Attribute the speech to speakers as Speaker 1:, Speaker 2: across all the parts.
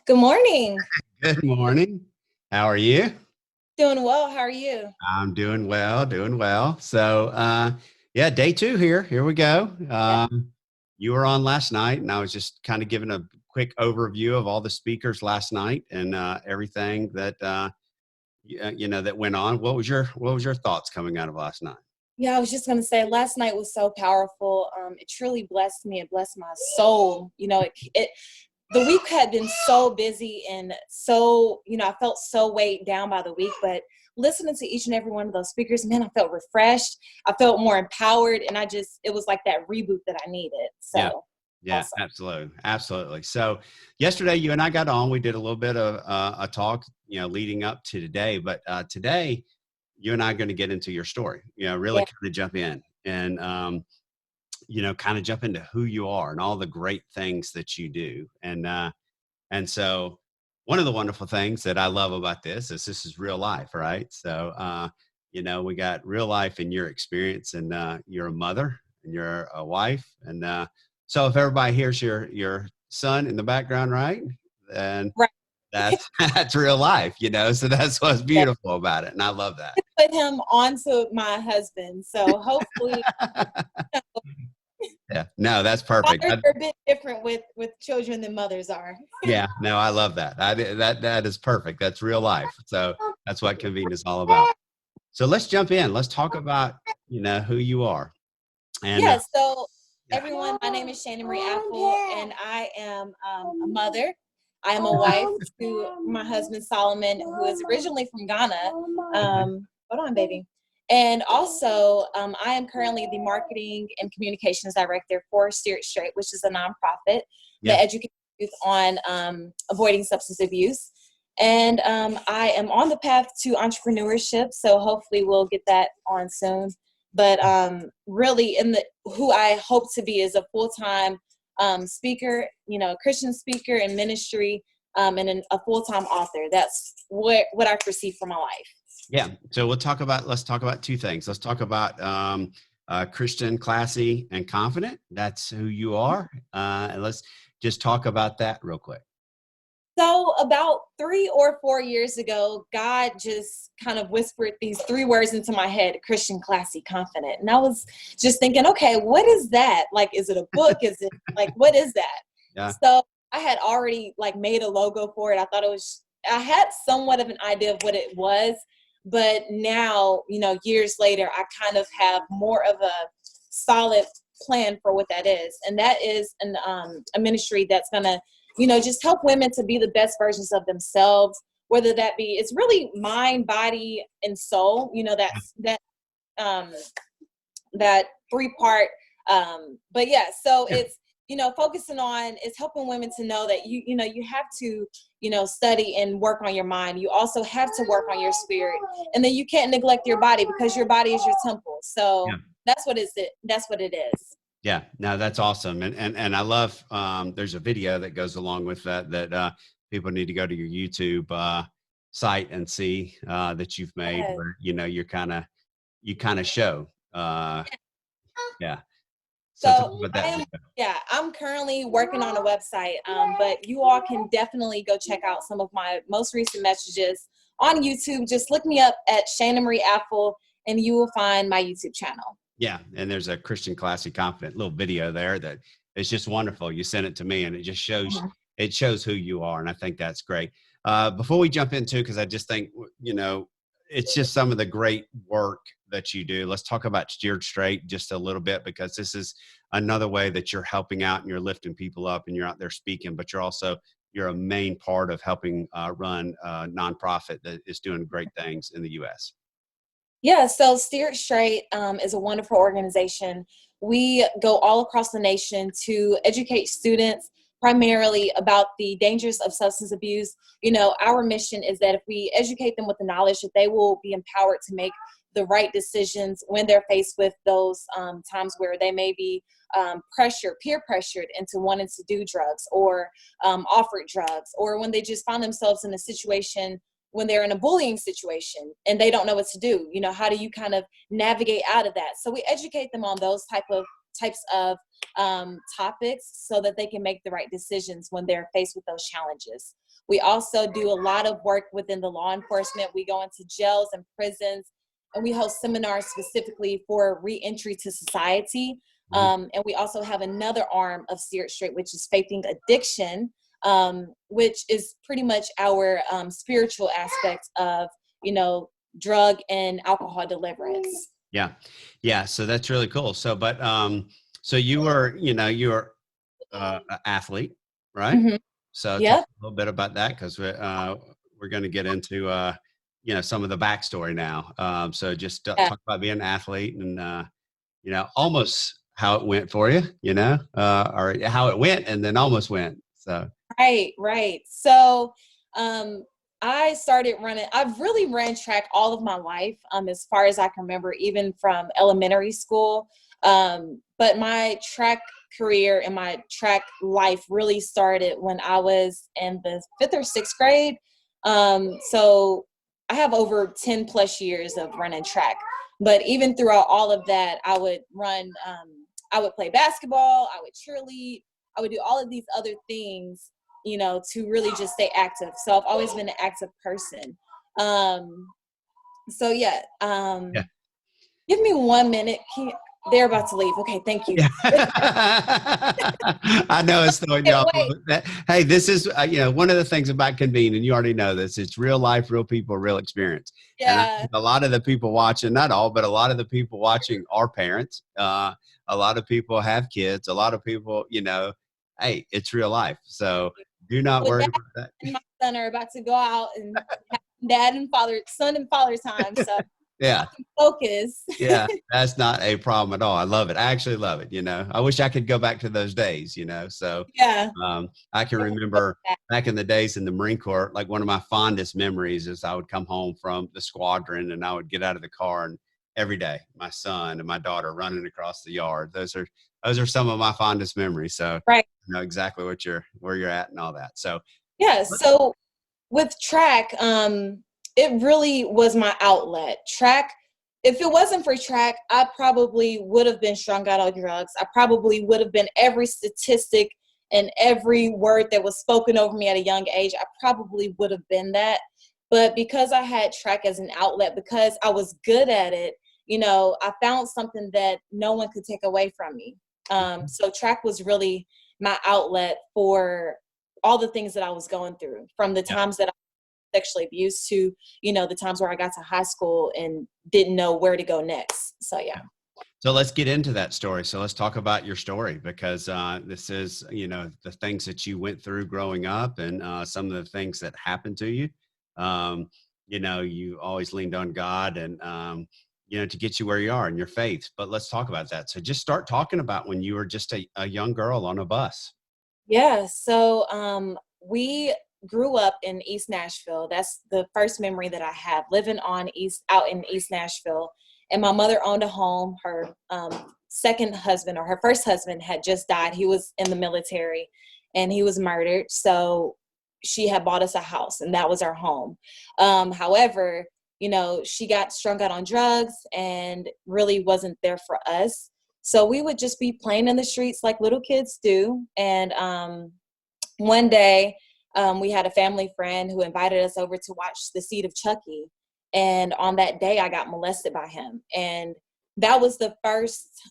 Speaker 1: Good morning.
Speaker 2: Good morning. How are you?
Speaker 1: Doing well. How are you?
Speaker 2: I'm doing well, doing well. Yeah, day two here. Here we go.
Speaker 1: Yeah.
Speaker 2: You were on last night, and I was just kind of giving a quick overview of all the speakers last night and everything that that went on. What was your thoughts coming out of last night?
Speaker 1: Yeah, I was just gonna say last night was so powerful. It truly blessed me. It blessed my soul. The week had been so busy and so, I felt so weighed down by the week, but listening to each and every one of those speakers, man, I felt refreshed. I felt more empowered, and it was like that reboot that I needed.
Speaker 2: Yeah.
Speaker 1: So
Speaker 2: Yeah,
Speaker 1: awesome.
Speaker 2: absolutely. Absolutely. So yesterday you and I got on, we did a little bit of a talk, leading up to today, but today you and I are going to get into your story, really
Speaker 1: Yeah.
Speaker 2: kind of jump in and, kind of jump into who you are and all the great things that you do. And so one of the wonderful things that I love about this is real life, right? We got real life in your experience, and you're a mother and you're a wife. And so if everybody hears your son in the background, right, then
Speaker 1: Right.
Speaker 2: that's that's real life, so that's what's beautiful about it. And I love that.
Speaker 1: Put him onto my husband. So hopefully
Speaker 2: Yeah, no, that's perfect.
Speaker 1: fathers are a bit different with children than mothers are.
Speaker 2: Yeah, no, I love that. That is perfect. That's real life. So that's what Convene is all about. So let's jump in. Let's talk about who you are. And
Speaker 1: Yeah, so
Speaker 2: yeah,
Speaker 1: everyone, my name is Shaina Marie Afful, and I am a mother. I am a wife to my husband Solomon, who is originally from Ghana. Hold on, baby. And also, I am currently the marketing and communications director for Steer It Straight, which is a nonprofit
Speaker 2: yeah,
Speaker 1: that educates youth on avoiding substance abuse. And I am on the path to entrepreneurship, so hopefully we'll get that on soon. But really, who I hope to be is a full-time speaker, Christian speaker in ministry, and a full-time author. That's what I perceive for my life.
Speaker 2: yeah. So let's talk about two things. Let's talk about Christian, classy, and confident. That's who you are. And let's just talk about that real quick.
Speaker 1: So about 3 or 4 years ago, God just kind of whispered these three words into my head: Christian, classy, confident. And I was just thinking, okay, what is that? Like, is it a book? Is it like, what is that?
Speaker 2: Yeah,
Speaker 1: So I had already like made a logo for it. I had somewhat of an idea of what it was, but now, years later, I kind of have more of a solid plan for what that is. And that is a ministry that's going to just help women to be the best versions of themselves, whether that be, it's really mind, body, and soul, um, that three-part. But yeah, so
Speaker 2: yeah,
Speaker 1: it's, focusing on, it's helping women to know that you have to, study and work on your mind. You also have to work on your spirit. And then you can't neglect your body, because your body is your temple. So
Speaker 2: yeah.
Speaker 1: that's what it is.
Speaker 2: Yeah, no, that's awesome. And I love there's a video that goes along with that people need to go to your YouTube site and see that you've made
Speaker 1: Yes.
Speaker 2: where you kind of show. Yeah. So talk
Speaker 1: So
Speaker 2: about that video.
Speaker 1: I'm currently working on a website, but you all can definitely go check out some of my most recent messages on YouTube. Just look me up at Shaina Marie Afful, and you will find my YouTube channel.
Speaker 2: Yeah, and there's a Christian classy confident little video there that is just wonderful. You sent it to me, and
Speaker 1: Mhm.
Speaker 2: it shows who you are, and I think that's great. Before we jump into, because I just think it's just some of the great work that you do. Let's talk about Steered Straight just a little bit, because this is another way that you're helping out and you're lifting people up and you're out there speaking, but you're a main part of helping run a nonprofit that is doing great things in the U.S.
Speaker 1: Yeah, so Steer It Straight is a wonderful organization. We go all across the nation to educate students primarily about the dangers of substance abuse. Our mission is that if we educate them with the knowledge, that they will be empowered to make the right decisions when they're faced with those times where they may be peer pressured into wanting to do drugs, or offered drugs, or when they just find themselves in a situation when they're in a bullying situation and they don't know what to do. How do you kind of navigate out of that? So we educate them on those types of topics so that they can make the right decisions when they're faced with those challenges. We also do a lot of work within the law enforcement. We go into jails and prisons, and we host seminars specifically for reentry to society. And we also have another arm of Steer It Straight, which is facing addiction, which is pretty much our spiritual aspect of, drug and alcohol deliverance.
Speaker 2: Yeah. Yeah. So that's really cool. So, but, so you were, you're an athlete, right?
Speaker 1: Mm-hmm.
Speaker 2: So talk
Speaker 1: Yep.
Speaker 2: a little bit about that, because we're going to get into, some of the backstory now. So just
Speaker 1: Yeah.
Speaker 2: talk about being an athlete and, almost how it went for you, or how it went and then almost went. So.
Speaker 1: Right. So, I started running. I've really ran track all of my life, as far as I can remember, even from elementary school. But my track career and my track life really started when I was in the 5th or 6th grade. So I have over 10 plus years of running track. But even throughout all of that, I would run, I would play basketball, I would cheerlead, I would do all of these other things, to really just stay active. So I've always been an active person. So yeah,
Speaker 2: Yeah.
Speaker 1: give me 1 minute. They're about to leave. Okay, thank you.
Speaker 2: Yeah. I know it's throwing you off.
Speaker 1: Wait,
Speaker 2: Hey, this is, one of the things about Convene, and you already know this, it's real life, real people, real experience. And I
Speaker 1: yeah,
Speaker 2: think a lot of the people watching, not all, but a lot of the people watching are parents. A lot of people have kids. A lot of people, hey, it's real life. So do not
Speaker 1: well,
Speaker 2: worry
Speaker 1: Dad
Speaker 2: about that.
Speaker 1: and my son are about to go out and have son and father time. So
Speaker 2: Yeah.
Speaker 1: I can focus.
Speaker 2: Yeah, that's not a problem at all. I love it. I actually love it. I wish I could go back to those days, so
Speaker 1: Yeah.
Speaker 2: I can remember back in the days in the Marine Corps, like one of my fondest memories is I would come home from the squadron and I would get out of the car, and every day my son and my daughter running across the yard. Those are some of my fondest memories. So
Speaker 1: Right.
Speaker 2: I know exactly where you're at and all that. So
Speaker 1: Yeah. So with track, it really was my outlet. Track, if it wasn't for track, I probably would have been strung out on drugs. I probably would have been every statistic and every word that was spoken over me at a young age. I probably would have been that. But because I had track as an outlet, because I was good at it, I found something that no one could take away from me. So track was really my outlet for all the things that I was going through, from the
Speaker 2: yeah.
Speaker 1: times that I was sexually abused to, the times where I got to high school and didn't know where to go next. So yeah.
Speaker 2: So let's get into that story. So let's talk about your story, because this is, the things that you went through growing up, and some of the things that happened to you. You always leaned on God, and, to get you where you are in your faith. But let's talk about that. So just start talking about when you were just a young girl on a bus.
Speaker 1: Yeah. So we grew up in East Nashville. That's the first memory that I have, living out in East Nashville. And my mother owned a home. Her second husband, or her first husband, had just died. He was in the military and he was murdered. So she had bought us a house, and that was our home. However, she got strung out on drugs and really wasn't there for us. So we would just be playing in the streets like little kids do. And one day, we had a family friend who invited us over to watch The Seed of Chucky. And on that day, I got molested by him. And that was the first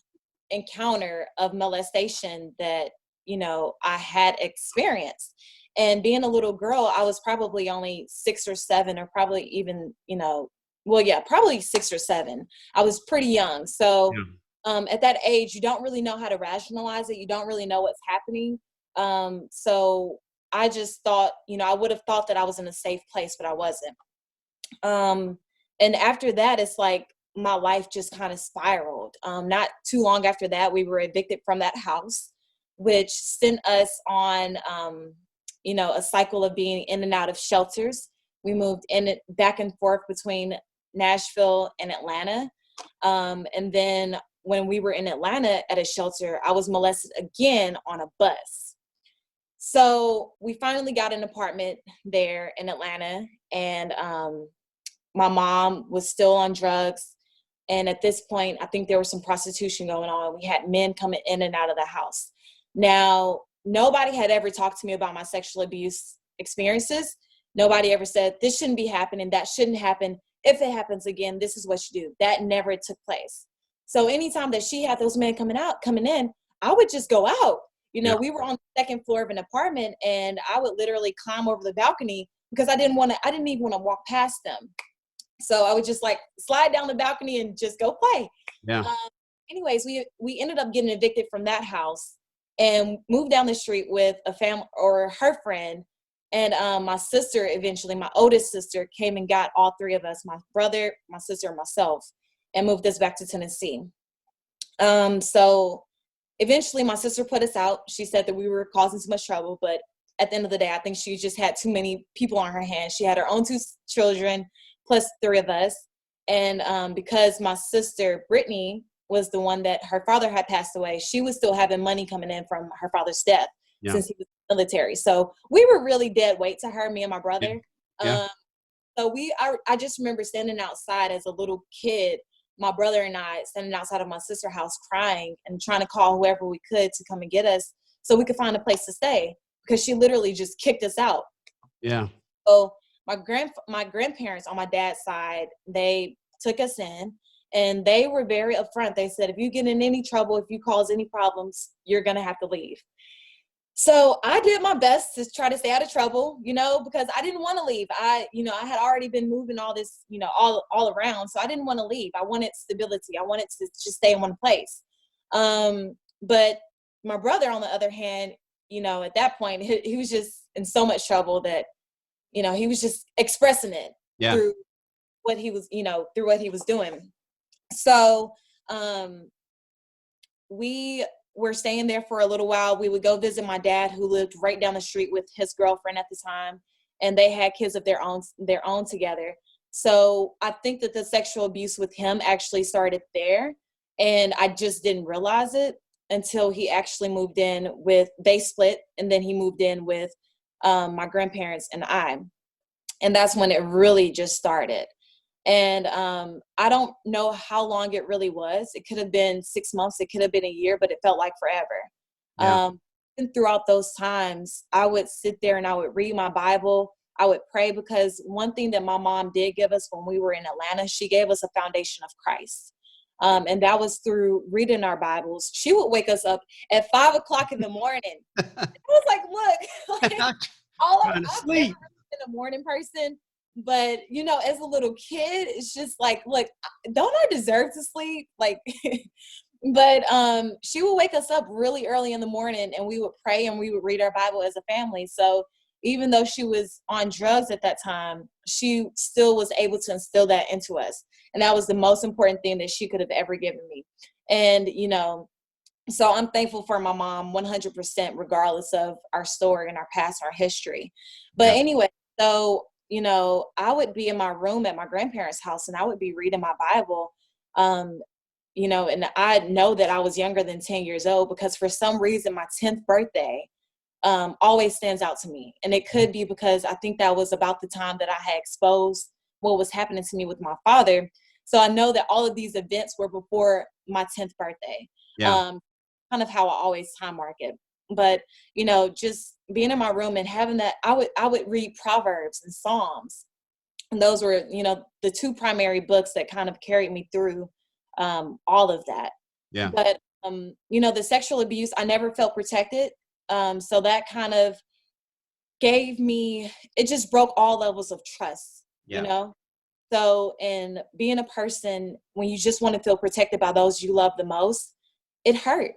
Speaker 1: encounter of molestation that, I had experienced. And being a little girl, I was probably only 6 or 7, or probably even, probably 6 or 7. I was pretty young. So at that age, you don't really know how to rationalize it. You don't really know what's happening. So I just thought, I would have thought that I was in a safe place, but I wasn't. And after that, it's like my life just kind of spiraled. Not too long after that, we were evicted from that house, which sent us on, a cycle of being in and out of shelters. We moved back and forth between Nashville and Atlanta. And then when we were in Atlanta at a shelter, I was molested again on a bus. So we finally got an apartment there in Atlanta, and my mom was still on drugs. And at this point, I think there was some prostitution going on. We had men coming in and out of the house. Now, nobody had ever talked to me about my sexual abuse experiences. Nobody ever said, this shouldn't be happening, that shouldn't happen. If it happens again, this is what you do. That never took place. So anytime that she had those men coming in, I would just go out.
Speaker 2: Yeah.
Speaker 1: We were on the second floor of an apartment, and I would literally climb over the balcony because I didn't even want to walk past them. So I would just like slide down the balcony and just go play.
Speaker 2: Yeah.
Speaker 1: Anyways, we ended up getting evicted from that house and moved down the street with a family or her friend. And my sister, eventually, my oldest sister, came and got all three of us, my brother, my sister, and myself, and moved us back to Tennessee. So eventually my sister put us out. She said that we were causing too much trouble, but at the end of the day, I think she just had too many people on her hands. She had her own two children plus three of us. And because my sister, Brittany, was the one that her father had passed away, she was still having money coming in from her father's death since he was in the military. So we were really dead weight to her, me and my brother.
Speaker 2: Yeah.
Speaker 1: So I just remember standing outside as a little kid, my brother and I standing outside of my sister's house crying and trying to call whoever we could to come and get us so we could find a place to stay, because she literally just kicked us out.
Speaker 2: Yeah.
Speaker 1: So my grandparents on my dad's side, they took us in, and they were very upfront. They said, if you get in any trouble, if you cause any problems, you're going to have to leave. So I did my best to try to stay out of trouble, because I didn't want to leave. I had already been moving all this, all around. So I didn't want to leave. I wanted stability. I wanted to just stay in one place. But my brother, on the other hand, at that point, he was just in so much trouble that, he was just expressing it through what he was, through what he was doing. So we were staying there for a little while. We would go visit my dad, who lived right down the street with his girlfriend at the time, and they had kids of their own together. So I think that the sexual abuse with him actually started there, and I just didn't realize it until he actually moved in they split, and then he moved in with my grandparents and I. And that's when it really just started. And I don't know how long it really was. It could have been 6 months. It could have been a year, but it felt like forever.
Speaker 2: Yeah.
Speaker 1: And throughout those times, I would sit there and I would read my Bible. I would pray, because one thing that my mom did give us when we were in Atlanta, she gave us a foundation of Christ. And that was through reading our Bibles. She would wake us up at 5 o'clock in the morning. I was like, look, like, I've never been a morning person. But, as a little kid, it's just like, look, don't I deserve to sleep? Like, but she would wake us up really early in the morning, and we would pray and we would read our Bible as a family. So even though she was on drugs at that time, she still was able to instill that into us. And that was the most important thing that she could have ever given me. And, so I'm thankful for my mom 100%, regardless of our story and our past, our history. But anyway, so I would be in my room at my grandparents' house, and I would be reading my Bible, and I know that I was younger than 10 years old, because for some reason my 10th birthday always stands out to me. And it could be because I think that was about the time that I had exposed what was happening to me with my father. So I know that all of these events were before my 10th birthday. Kind of how I always time mark it. But, just being in my room and having that, I would read Proverbs and Psalms. And those were, the two primary books that kind of carried me through all of that.
Speaker 2: Yeah.
Speaker 1: But, the sexual abuse, I never felt protected. So that kind of it just broke all levels of trust, So, and being a person, when you just want to feel protected by those you love the most, it hurt,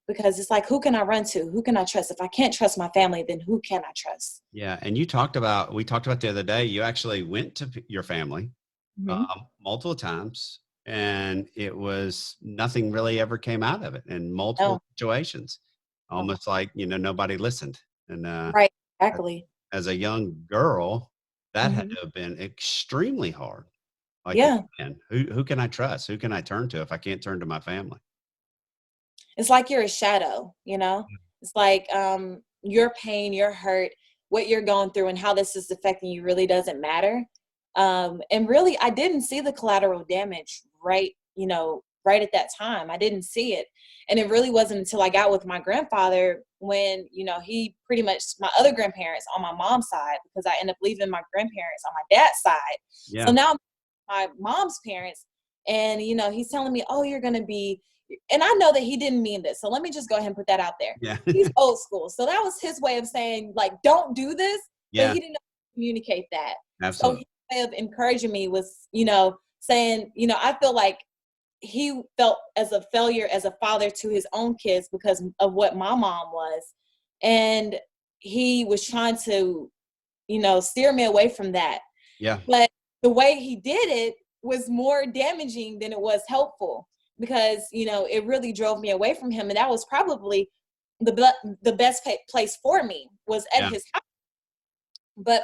Speaker 1: because it's like, who can I run to? Who can I trust? If I can't trust my family, then who can I trust?
Speaker 2: Yeah. And we talked about the other day, you actually went to your family multiple times, and it was nothing really ever came out of it in multiple situations, almost like, nobody listened. And
Speaker 1: right, exactly.
Speaker 2: As a young girl, that had to have been extremely hard. Like, man, who can I trust? Who can I turn to if I can't turn to my family?
Speaker 1: It's like you're a shadow, It's like your pain, your hurt, what you're going through, and how this is affecting you really doesn't matter. And really, I didn't see the collateral damage right, right at that time. I didn't see it. And it really wasn't until I got with my grandfather when, he pretty much, my other grandparents on my mom's side, because I ended up leaving my grandparents on my dad's side. So
Speaker 2: Yeah.
Speaker 1: now my mom's parents, and, he's telling me, oh, you're going to be, and I know that he didn't mean this. So let me just go ahead and put that out there.
Speaker 2: Yeah.
Speaker 1: He's old school. So that was his way of saying, like, don't do this, but
Speaker 2: Yeah.
Speaker 1: he didn't know how to communicate that. So
Speaker 2: Absolutely.
Speaker 1: his way of encouraging me was, saying, I feel like he felt as a failure as a father to his own kids because of what my mom was. And he was trying to, steer me away from that.
Speaker 2: Yeah.
Speaker 1: But the way he did it was more damaging than it was helpful because, it really drove me away from him. And that was probably the best place for me was at
Speaker 2: Yeah.
Speaker 1: his house. But,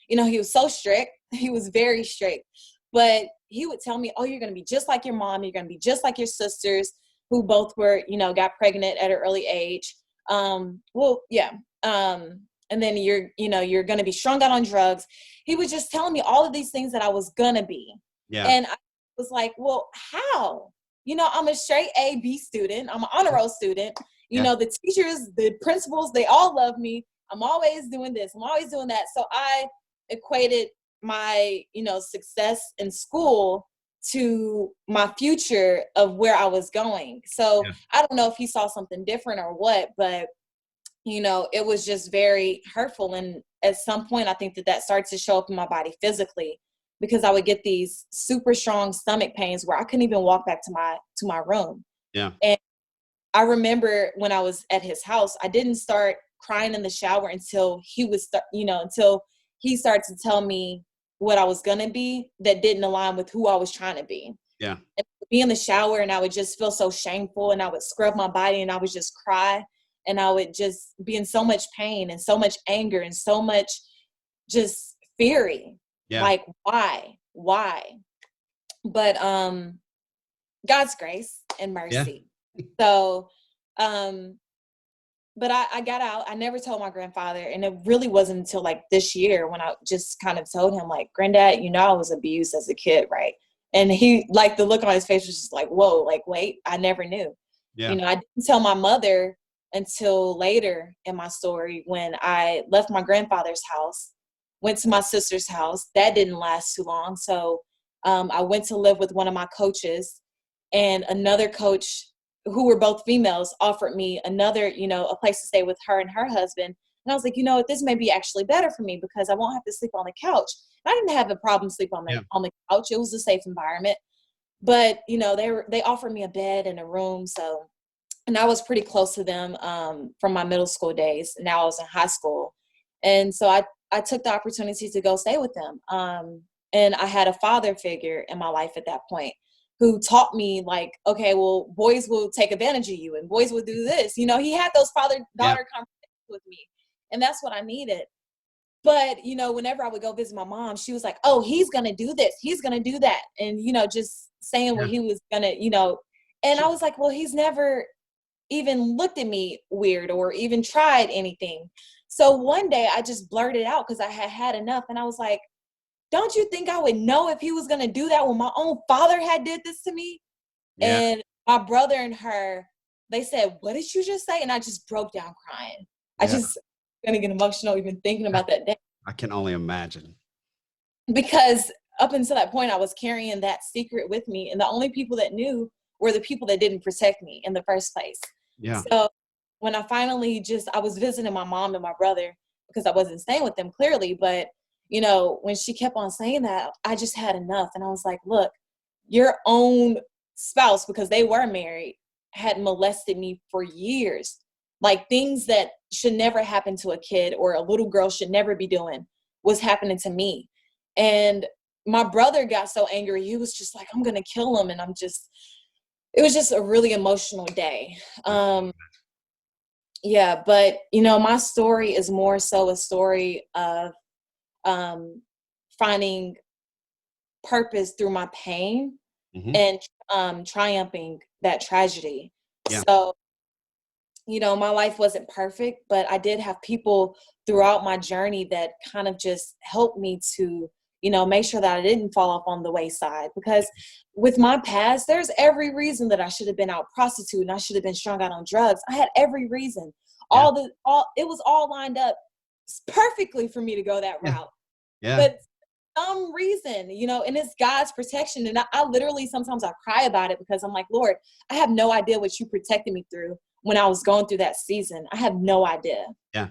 Speaker 1: he was so strict. He was very strict. But he would tell me, oh, you're going to be just like your mom. You're going to be just like your sisters who both were, got pregnant at an early age. Yeah. And then you're going to be strung out on drugs. He was just telling me all of these things that I was going to be.
Speaker 2: Yeah.
Speaker 1: And I was like, well, how? I'm a straight A, B student. I'm an honor roll student.
Speaker 2: Yeah.
Speaker 1: The teachers, the principals, they all love me. I'm always doing this. I'm always doing that. So I equated my, success in school to my future of where I was going. So
Speaker 2: Yeah.
Speaker 1: I don't know if he saw something different or what, but, it was just very hurtful. And at some point, I think that started to show up in my body physically because I would get these super strong stomach pains where I couldn't even walk back to my room.
Speaker 2: Yeah.
Speaker 1: And I remember when I was at his house, I didn't start crying in the shower until until he started to tell me what I was going to be that didn't align with who I was trying to be.
Speaker 2: Yeah.
Speaker 1: And be in the shower and I would just feel so shameful and I would scrub my body and I would just cry and I would just be in so much pain and so much anger and so much just fury.
Speaker 2: Yeah.
Speaker 1: Like, why? But, God's grace and mercy.
Speaker 2: Yeah.
Speaker 1: So, but I got out. I never told my grandfather. And it really wasn't until like this year when I just kind of told him like, Granddad, I was abused as a kid. Right. And he, like, the look on his face was just like, whoa, like, wait, I never knew.
Speaker 2: Yeah.
Speaker 1: I didn't tell my mother until later in my story when I left my grandfather's house, went to my sister's house. That didn't last too long. So I went to live with one of my coaches, and another coach who were both females offered me another, a place to stay with her and her husband. And I was like, this may be actually better for me because I won't have to sleep on the couch. And I didn't have a problem sleeping on the couch. It was a safe environment. But, they offered me a bed and a room. So, and I was pretty close to them from my middle school days. Now I was in high school. And so I took the opportunity to go stay with them. And I had a father figure in my life at that point who taught me like, okay, well, boys will take advantage of you and boys will do this. He had those father-daughter conversations with me. And that's what I needed. But, whenever I would go visit my mom, she was like, oh, he's going to do this. He's going to do that. And, just saying what he was going to, and I was like, well, he's never even looked at me weird or even tried anything. So one day I just blurted out because I had enough. And I was like, don't you think I would know if he was going to do that when my own father had did this to me?
Speaker 2: Yeah.
Speaker 1: And my brother and her, they said, what did you just say? And I just broke down crying. I just going to get emotional even thinking about that day.
Speaker 2: I can only imagine.
Speaker 1: Because up until that point, I was carrying that secret with me. And the only people that knew were the people that didn't protect me in the first place.
Speaker 2: Yeah.
Speaker 1: So when I finally I was visiting my mom and my brother because I wasn't staying with them clearly, but when she kept on saying that, I just had enough. And I was like, look, your own spouse, because they were married, had molested me for years. Like things that should never happen to a kid or a little girl should never be doing was happening to me. And my brother got so angry. He was just like, I'm going to kill him. And it was just a really emotional day. Yeah, but my story is more so a story of finding purpose through my pain and triumphing that tragedy.
Speaker 2: Yeah.
Speaker 1: So, my life wasn't perfect, but I did have people throughout my journey that kind of just helped me to, make sure that I didn't fall off on the wayside. Because with my past, there's every reason that I should have been out prostituting. I should have been strung out on drugs. I had every reason.
Speaker 2: Yeah.
Speaker 1: It was all lined up perfectly for me to go that
Speaker 2: Yeah.
Speaker 1: route.
Speaker 2: Yeah.
Speaker 1: But some reason, and it's God's protection. And I literally, sometimes I cry about it because I'm like, Lord, I have no idea what you protected me through when I was going through that season. I have no idea.
Speaker 2: Yeah.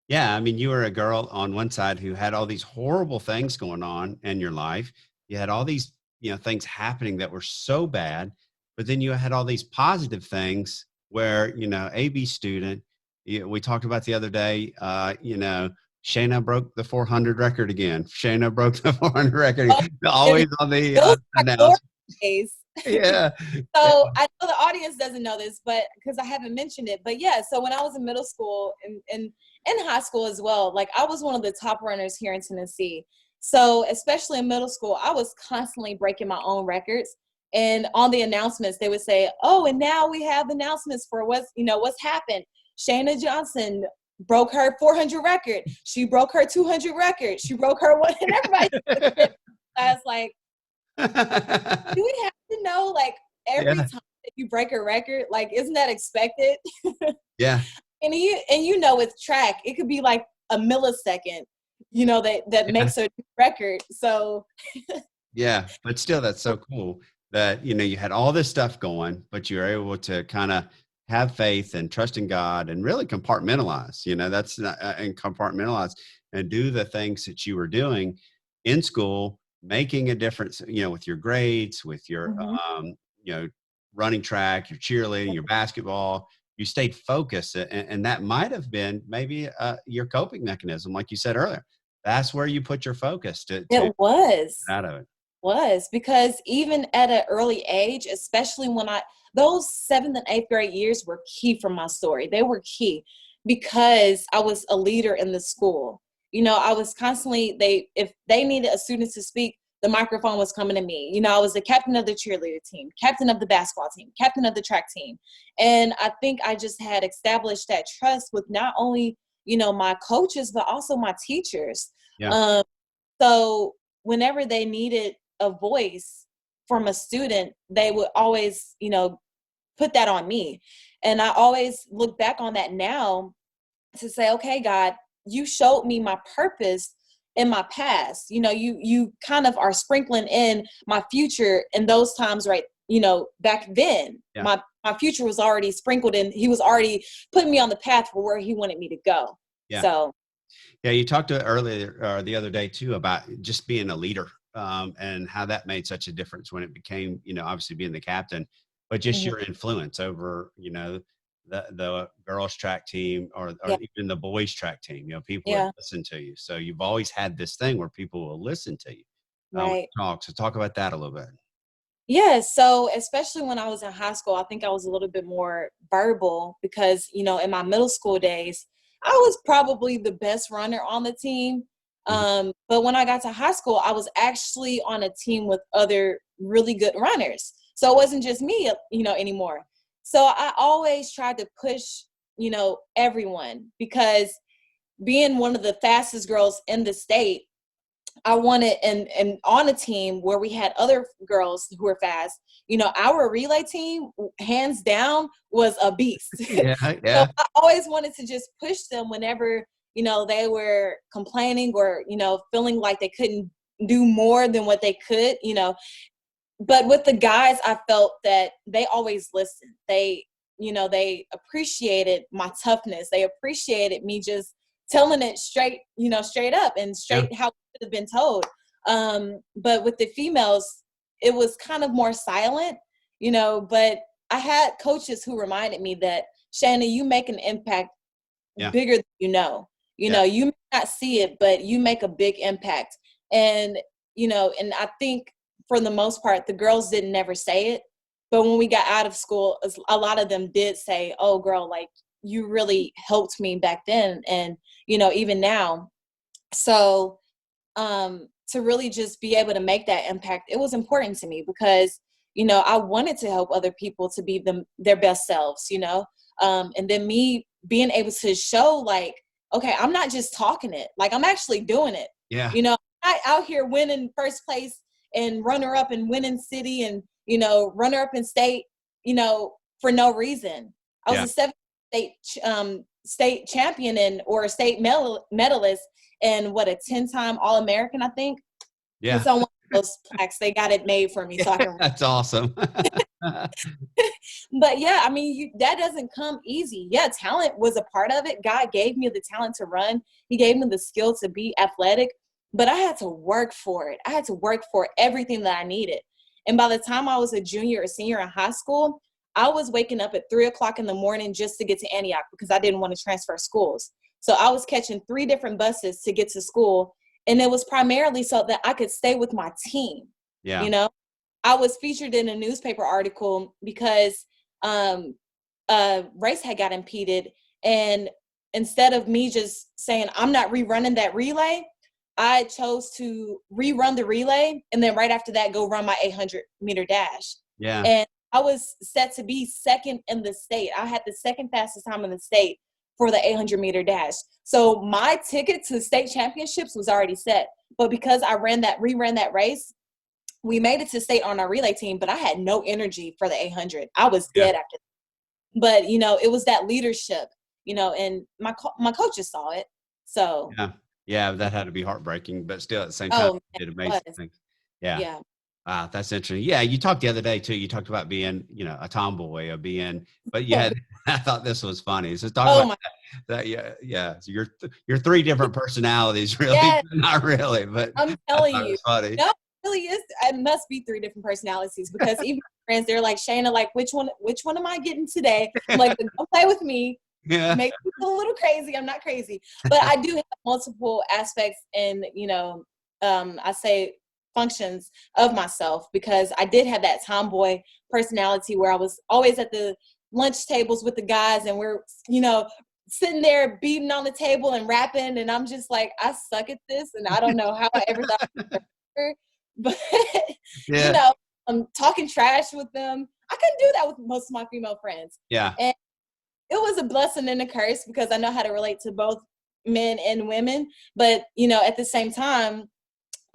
Speaker 2: Yeah. I mean, you were a girl on one side who had all these horrible things going on in your life. You had all these, things happening that were so bad, but then you had all these positive things where, AB student, we talked about the other day, Shaina broke the 400 record again. Shaina broke the 400 record.
Speaker 1: Oh,
Speaker 2: Always on the
Speaker 1: those are glory
Speaker 2: announcement.
Speaker 1: days.
Speaker 2: Yeah.
Speaker 1: So I know the audience doesn't know this, but because I haven't mentioned it, but yeah, so when I was in middle school and in high school as well, like I was one of the top runners here in Tennessee. So especially in middle school, I was constantly breaking my own records. And on the announcements, they would say, "Oh, and now we have announcements for what's happened. Shayna Johnson broke her 400 record. She broke her 200 record. She broke her one." And everybody, I was like, do we have to know like every
Speaker 2: Yeah.
Speaker 1: time that you break a record? Like, isn't that expected?
Speaker 2: Yeah.
Speaker 1: And with track, it could be like a millisecond, that
Speaker 2: Yeah.
Speaker 1: makes a record. So
Speaker 2: Yeah. But still, that's so cool that, you had all this stuff going, but you were able to kind of have faith and trust in God and really compartmentalize, that's not, and compartmentalize and do the things that you were doing in school, making a difference, with your grades, with your,
Speaker 1: mhm.
Speaker 2: running track, your cheerleading, your basketball. You stayed focused, and that might have been maybe your coping mechanism, like you said earlier. That's where you put your focus to
Speaker 1: It was.
Speaker 2: get out of it.
Speaker 1: Because even at an early age, especially when those 7th and 8th grade years were key for my story. They were key because I was a leader in the school. I was constantly, if they needed a student to speak, the microphone was coming to me. I was the captain of the cheerleader team, captain of the basketball team, captain of the track team. And I think I just had established that trust with not only, my coaches, but also my teachers.
Speaker 2: Yeah.
Speaker 1: So whenever they needed a voice from a student, they would always, put that on me. And I always look back on that now to say, okay, God, you showed me my purpose in my past. You kind of are sprinkling in my future in those times, right? Back then,
Speaker 2: Yeah.
Speaker 1: my future was already sprinkled in. He was already putting me on the path for where he wanted me to go.
Speaker 2: Yeah.
Speaker 1: So
Speaker 2: Yeah, you talked to earlier the other day too about just being a leader, and how that made such a difference when it became, obviously being the captain, but just
Speaker 1: mhm,
Speaker 2: your influence over, the girls track team or
Speaker 1: yeah,
Speaker 2: even the boys track team. People would
Speaker 1: yeah,
Speaker 2: listen to you. So you've always had this thing where people will listen to you when you
Speaker 1: right.
Speaker 2: talk. So talk about that a little bit.
Speaker 1: Yeah, so especially when I was in high school, I think I was a little bit more verbal because, in my middle school days, I was probably the best runner on the team.
Speaker 2: Mhm.
Speaker 1: But when I got to high school, I was actually on a team with other really good runners. So it wasn't just me, anymore. So I always tried to push, everyone because being one of the fastest girls in the state, I wanted, and on a team where we had other girls who were fast, our relay team, hands down, was a beast.
Speaker 2: Yeah.
Speaker 1: So
Speaker 2: Yeah.
Speaker 1: I always wanted to just push them whenever, they were complaining or, feeling like they couldn't do more than what they could. But with the guys, I felt that they always listened. They appreciated my toughness. They appreciated me just telling it straight, straight up and
Speaker 2: Yeah.
Speaker 1: straight how it should have been told. But with the females, it was kind of more silent, but I had coaches who reminded me that, Shaina, you make an impact
Speaker 2: Yeah.
Speaker 1: bigger than you know.
Speaker 2: Yeah.
Speaker 1: You may not see it, but you make a big impact. And, and I think for the most part, the girls didn't never say it. But when we got out of school, a lot of them did say, "Oh, girl, like you really helped me back then." And, even now. So to really just be able to make that impact, it was important to me because, I wanted to help other people to be their best selves, and then me being able to show like, okay, I'm not just talking it, like I'm actually doing it,
Speaker 2: Yeah.
Speaker 1: I'm not out here winning first place and runner up and winning city and, you know, runner up in state, you know, for no reason. I was
Speaker 2: Yeah.
Speaker 1: a 7th state champion and or a state medalist and what, a 10-time All-American, I think.
Speaker 2: Yeah.
Speaker 1: It's on one of those plaques. They got it made for me so I can.
Speaker 2: That's awesome.
Speaker 1: But yeah, I mean, that doesn't come easy. Yeah, talent was a part of it. God gave me the talent to run. He gave me the skill to be athletic, but I had to work for it. I had to work for everything that I needed. And by the time I was a junior or senior in high school, I was waking up at 3 o'clock in the morning just to get to Antioch because I didn't want to transfer schools. So I was catching 3 different buses to get to school. And it was primarily so that I could stay with my team.
Speaker 2: Yeah.
Speaker 1: You know, I was featured in a newspaper article because a race had got impeded. And instead of me just saying, I'm not rerunning that relay, I chose to rerun the relay. And then right after that, go run my 800-meter dash.
Speaker 2: Yeah.
Speaker 1: And I was set to be second in the state. I had the second fastest time in the state for the 800-meter dash. So my ticket to state championships was already set. But because I reran that race, we made it to state on our relay team, but I had no energy for the 800. I was dead after that. But, you know, it was that leadership, you know, and my coaches saw it. So.
Speaker 2: Yeah, that had to be heartbreaking, but still at the same time, you did amazing things. Yeah.
Speaker 1: Yeah.
Speaker 2: Wow, that's interesting. Yeah, you talked the other day too. You talked about being, you know, a tomboy or being, but you had, I thought this was funny. So talk about that. Yeah. So your 3 different personalities, really, not really, but
Speaker 1: I'm telling you,
Speaker 2: it was funny.
Speaker 1: no, it really is. It must be 3 different personalities because even friends, they're like, Shaina, like, which one am I getting today? I'm like, don't play with me.
Speaker 2: Yeah.
Speaker 1: Make me feel a little crazy. I'm not crazy, but I do have multiple aspects and, you know, I say functions of myself because I did have that tomboy personality where I was always at the lunch tables with the guys and we're, you know, sitting there beating on the table and rapping. And I'm just like, I suck at this. And I don't know how I ever thought but you know, I'm talking trash with them. I couldn't do that with most of my female friends.
Speaker 2: Yeah.
Speaker 1: And it was a blessing and a curse because I know how to relate to both men and women. But, you know, at the same time,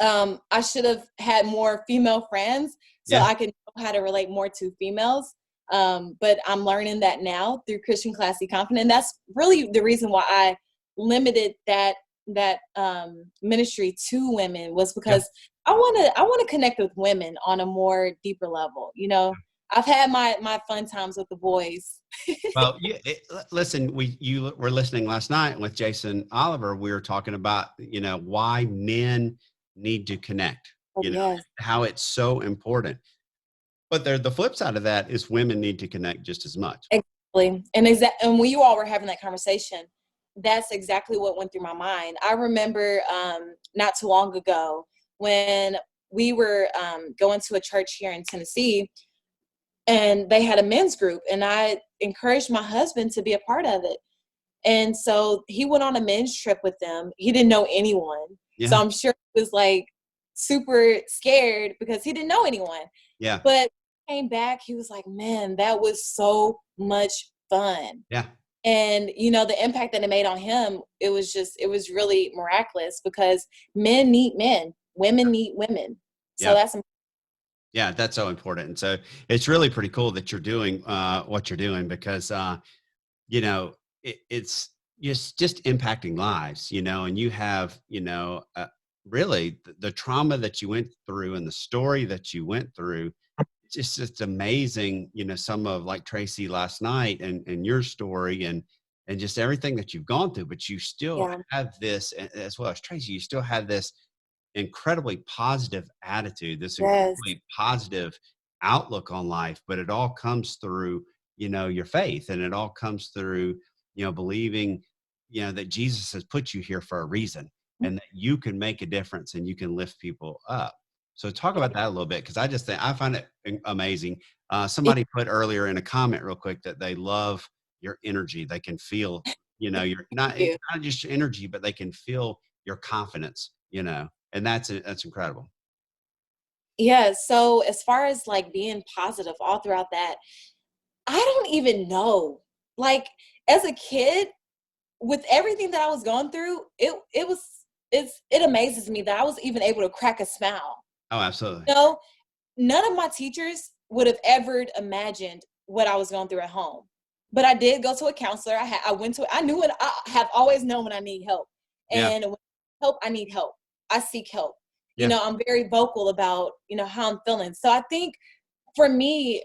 Speaker 1: I should have had more female friends so I could know how to relate more to females. But I'm learning that now through Christian Classy Confident. And that's really the reason why I limited that ministry to women was because I want to connect with women on a more deeper level. You know, I've had my fun times with the boys.
Speaker 2: Well, listen, you were listening last night with Jason Oliver. We were talking about, you know, why men need to connect, you know, how it's so important. But the flip side of that is women need to connect just as much.
Speaker 1: Exactly. And when you all were having that conversation, that's exactly what went through my mind. I remember not too long ago when we were going to a church here in Tennessee and they had a men's group and I encouraged my husband to be a part of it. And so he went on a men's trip with them. He didn't know anyone. So I'm sure he was like super scared because he didn't know anyone.
Speaker 2: Yeah.
Speaker 1: But came back, he was like, man, that was so much fun.
Speaker 2: Yeah.
Speaker 1: And, you know, the impact that it made on him, it was really miraculous because men need men, women need women. So
Speaker 2: that's so important. And so it's really pretty cool that you're doing what you're doing because, you know, it's just impacting lives, you know, and you have, you know, really the trauma that you went through and the story that you went through. It's amazing, you know, some of like Tracy last night and your story and just everything that you've gone through, but you still have this, as well as Tracy, you still have this incredibly positive attitude, this incredibly positive outlook on life, but it all comes through, you know, your faith and it all comes through, you know, believing, you know, that Jesus has put you here for a reason and that you can make a difference and you can lift people up. So talk about that a little bit, because I find it amazing. Somebody put earlier in a comment real quick that they love your energy. They can feel, you know, it's not just your energy, but they can feel your confidence, you know, and that's incredible.
Speaker 1: Yeah. So as far as like being positive all throughout that, I don't even know. Like as a kid, with everything that I was going through, it was it amazes me that I was even able to crack a smile.
Speaker 2: Oh, absolutely.
Speaker 1: You know, none of my teachers would have ever imagined what I was going through at home. But I did go to a counselor. I went to, I knew what, I have always known when I need help.
Speaker 2: Yeah.
Speaker 1: And when I need help. I seek help. You
Speaker 2: Yeah.
Speaker 1: know, I'm very vocal about, you know, how I'm feeling. So I think for me,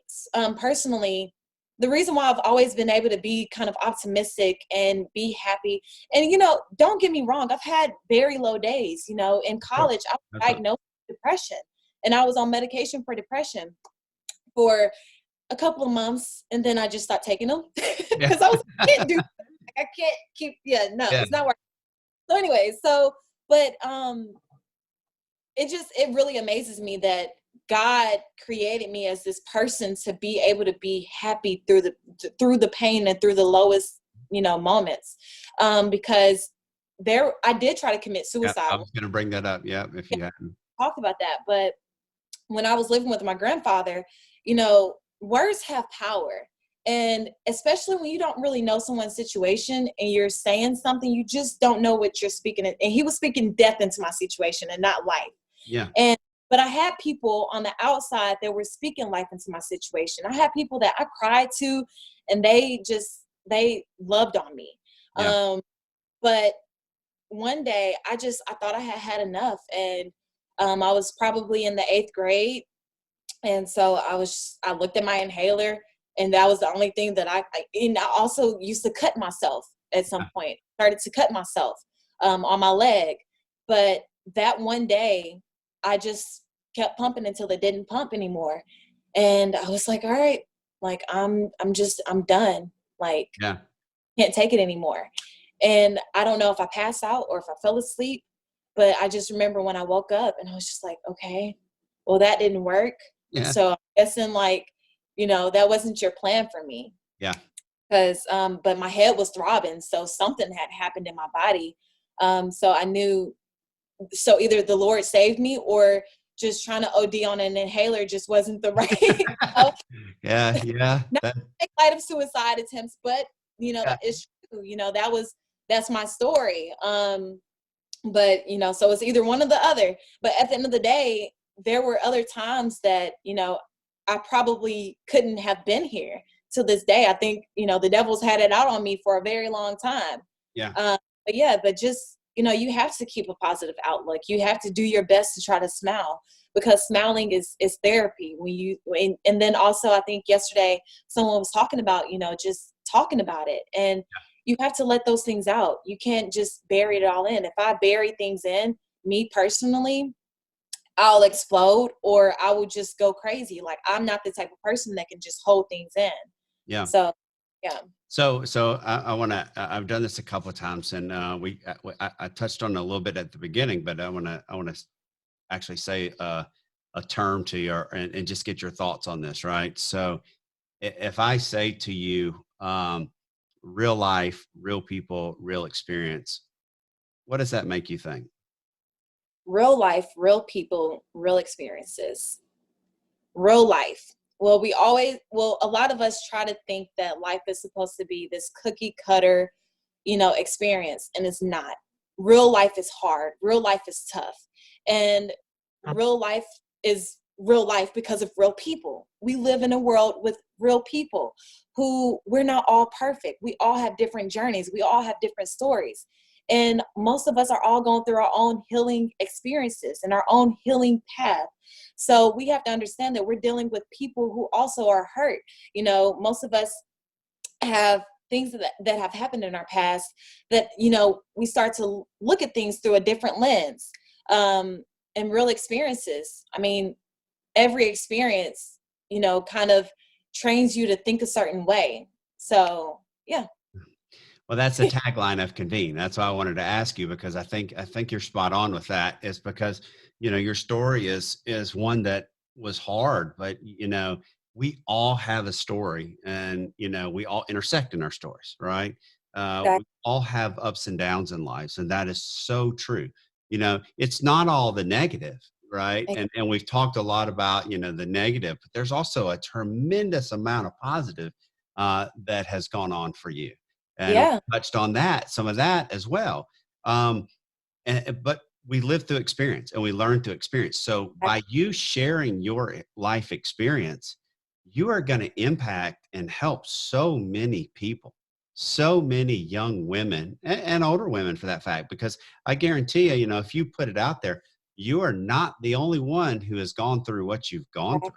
Speaker 1: personally, the reason why I've always been able to be kind of optimistic and be happy, and, you know, don't get me wrong, I've had very low days. You know, in
Speaker 2: Sure.
Speaker 1: college, I was
Speaker 2: Absolutely.
Speaker 1: diagnosed with depression, and I was on medication for depression for a couple of months, and then I just stopped taking them
Speaker 2: Yeah.
Speaker 1: because I was I can't do, I can't keep, yeah, no,
Speaker 2: Yeah.
Speaker 1: it's not working. So anyway, but it really amazes me that God created me as this person to be able to be happy through the pain and through the lowest, you know, moments. Because I did try to commit
Speaker 2: Yeah.
Speaker 1: suicide.
Speaker 2: I was going to bring that up. Yeah. If you hadn't.
Speaker 1: Talk about that, but when I was living with my grandfather, you know, words have power. And especially when you don't really know someone's situation and you're saying something, you just don't know what you're speaking. And he was speaking death into my situation and not life.
Speaker 2: Yeah.
Speaker 1: And but I had people on the outside that were speaking life into my situation. I had people that I cried to, and they loved on me.
Speaker 2: Yeah.
Speaker 1: But one day I thought I had had enough, and I was probably in the 8th grade, and so I looked at my inhaler, and that was the only thing that and I also used to cut myself at some point. Started to cut myself on my leg, but that one day I just kept pumping until it didn't pump anymore, and I was like, all right, like I'm done, like
Speaker 2: Yeah.
Speaker 1: can't take it anymore. And I don't know if I passed out or if I fell asleep, but I just remember when I woke up and I was just like, okay, well, that didn't work.
Speaker 2: Yeah.
Speaker 1: So I'm guessing, like, you know, that wasn't your plan for me.
Speaker 2: Yeah.
Speaker 1: Because, but my head was throbbing. So something had happened in my body. So I knew, so either the Lord saved me or just trying to OD on an inhaler just wasn't the right, you know?
Speaker 2: Yeah. Yeah.
Speaker 1: Not to make light of suicide attempts, but, you know,
Speaker 2: Yeah.
Speaker 1: it's true. You know, that's my story. But, you know, so it's either one or the other. But at the end of the day, there were other times that, you know, I probably couldn't have been here to this day. I think, you know, the devil's had it out on me for a very long time.
Speaker 2: Yeah.
Speaker 1: But yeah, but just, you know, you have to keep a positive outlook. You have to do your best to try to smile, because smiling is therapy. And then also, I think yesterday someone was talking about, you know, just talking about it, and you have to let those things out. You can't just bury it all in. If I bury things in, me personally, I'll explode, or I will just go crazy. Like, I'm not the type of person that can just hold things in.
Speaker 2: Yeah.
Speaker 1: So, yeah.
Speaker 2: So I want to. I've done this a couple of times, and I touched on it a little bit at the beginning, but I want to actually say a term to you, and just get your thoughts on this, right? So if I say to you, real life, real people, real experience, what does that make you think?
Speaker 1: Real life, real people, real experiences. Real life. Well, a lot of us try to think that life is supposed to be this cookie cutter, you know, experience, and it's not. Real life is hard. Real life is tough. And real life is real life because of real people. We live in a world with real people who, we're not all perfect. We all have different journeys. We all have different stories. And most of us are all going through our own healing experiences and our own healing path. So we have to understand that we're dealing with people who also are hurt. You know, most of us have things that have happened in our past that, you know, we start to look at things through a different lens. And real experiences, I mean, every experience, you know, kind of trains you to think a certain way. So yeah.
Speaker 2: Well, that's the tagline of Convene. That's why I wanted to ask you, because I think you're spot on with that. Is because, your story is one that was hard, but we all have a story, and we all intersect in our stories, right? We
Speaker 1: Exactly.
Speaker 2: all have ups and downs in lives, and that is so true. It's not all the negative, right? And we've talked a lot about the negative, but there's also a tremendous amount of positive that has gone on for you, and we
Speaker 1: Yeah.
Speaker 2: touched on that, some of that as well. Um, but we live through experience and we learn through experience. So by you sharing your life experience, you are going to impact and help so many people, so many young women and older women for that fact, because I guarantee you, if you put it out there, you are not the only one who has gone through what you've gone through.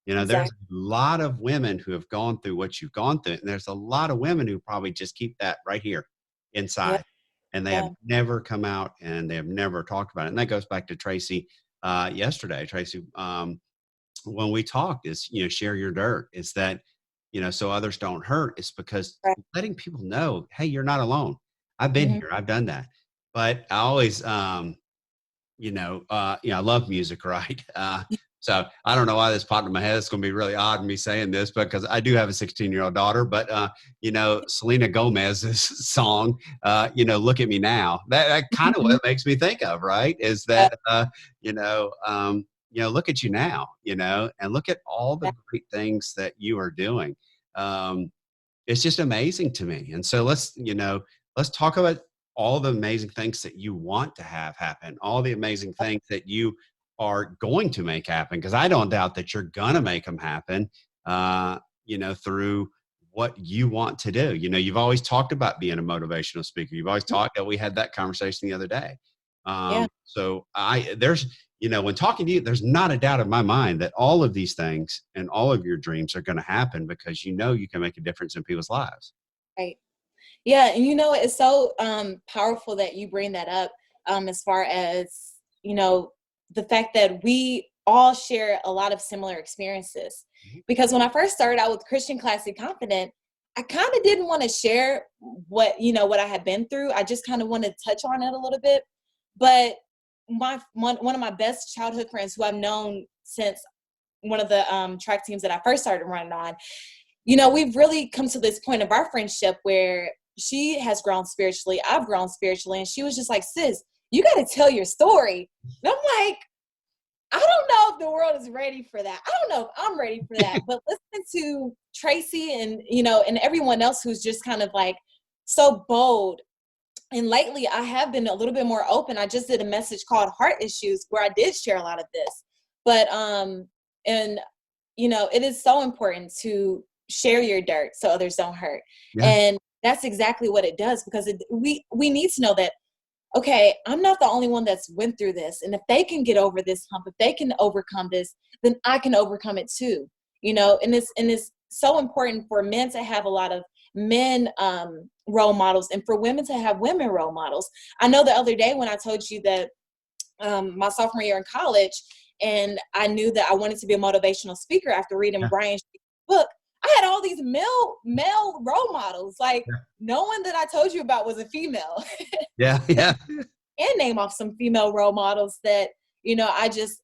Speaker 2: There's
Speaker 1: Exactly.
Speaker 2: a lot of women who have gone through what you've gone through. And there's a lot of women who probably just keep that right here
Speaker 1: Yeah.
Speaker 2: inside. And they have
Speaker 1: Yeah.
Speaker 2: never come out and they have never talked about it. And that goes back to Tracy yesterday. Tracy, when we talked is, share your dirt. Is that, so others don't hurt. It's because
Speaker 1: Right.
Speaker 2: letting people know, hey, you're not alone. I've been
Speaker 1: Hmm.
Speaker 2: here. I've done that. But I always, I love music, right? So I don't know why this popped in my head. It's going to be really odd me saying this because I do have a 16-year-old daughter, but Selena Gomez's song, "Look at Me Now." That kind of what it makes me think of, right? Is
Speaker 1: Yeah.
Speaker 2: that look at you now, and look at all the great things that you are doing. Um, it's just amazing to me. And so let's talk about all the amazing things that you want to have happen, all the amazing things that you are going to make happen. Cause I don't doubt that you're going to make them happen, through what you want to do. You've always talked about being a motivational speaker. You've always talked that we had that conversation the other day.
Speaker 1: Yeah.
Speaker 2: When talking to you, there's not a doubt in my mind that all of these things and all of your dreams are going to happen because you can make a difference in people's lives.
Speaker 1: Right. Yeah, and it's so powerful that you bring that up, as far as, the fact that we all share a lot of similar experiences.
Speaker 2: Mhm.
Speaker 1: Because when I first started out with Christian Classic Confident, I kind of didn't want to share what I had been through. I just kind of wanted to touch on it a little bit. But one of my best childhood friends, who I've known since one of the track teams that I first started running on, we've really come to this point of our friendship where she has grown spiritually, I've grown spiritually, and she was just like, sis, you got to tell your story. And I'm like, I don't know if the world is ready for that. I don't know if I'm ready for that. But listen to Tracy and everyone else who's just kind of like so bold. And lately I have been a little bit more open. I just did a message called Heart Issues where I did share a lot of this. But and it is so important to share your dirt so others don't hurt.
Speaker 2: Yeah.
Speaker 1: And that's exactly what it does, because we need to know that, okay, I'm not the only one that's went through this. And if they can get over this hump, if they can overcome this, then I can overcome it too. And it's so important for men to have a lot of men role models, and for women to have women role models. I know the other day when I told you that my sophomore year in college, and I knew that I wanted to be a motivational speaker after reading
Speaker 2: Yeah.
Speaker 1: Brian Shee's book, I had all these male role models. Like,
Speaker 2: Yeah.
Speaker 1: no one that I told you about was a female.
Speaker 2: Yeah. Yeah.
Speaker 1: And name off some female role models that I just